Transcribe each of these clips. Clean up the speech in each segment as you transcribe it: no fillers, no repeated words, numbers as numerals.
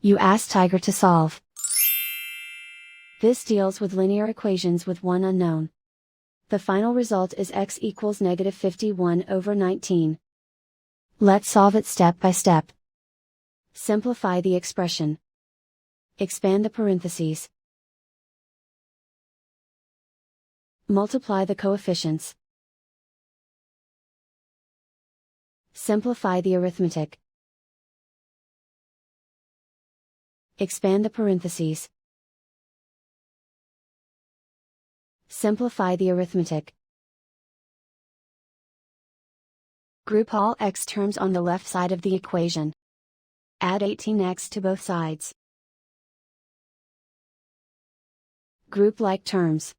You ask Tiger to solve. This deals with linear equations with one unknown. The final result is x equals -51/19. Let's solve it step by step. Simplify the expression. Expand the parentheses. Multiply the coefficients. Simplify the arithmetic. Expand the parentheses. Simplify the arithmetic. Group all x terms on the left side of the equation. Add 18x to both sides. Group like terms.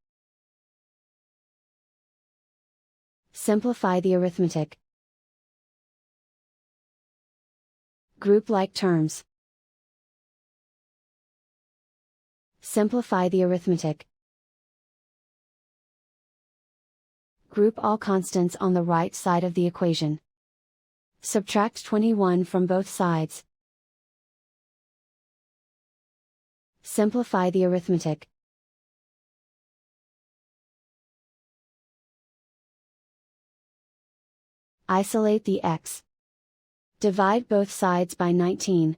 Simplify the arithmetic. Group like terms. Simplify the arithmetic. Group all constants on the right side of the equation. Subtract 21 from both sides. Simplify the arithmetic. Isolate the x. Divide both sides by 19.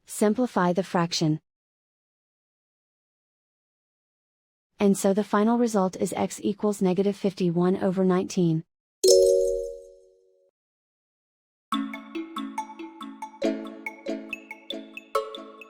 Simplify the fraction. And so the final result is x equals -51/19.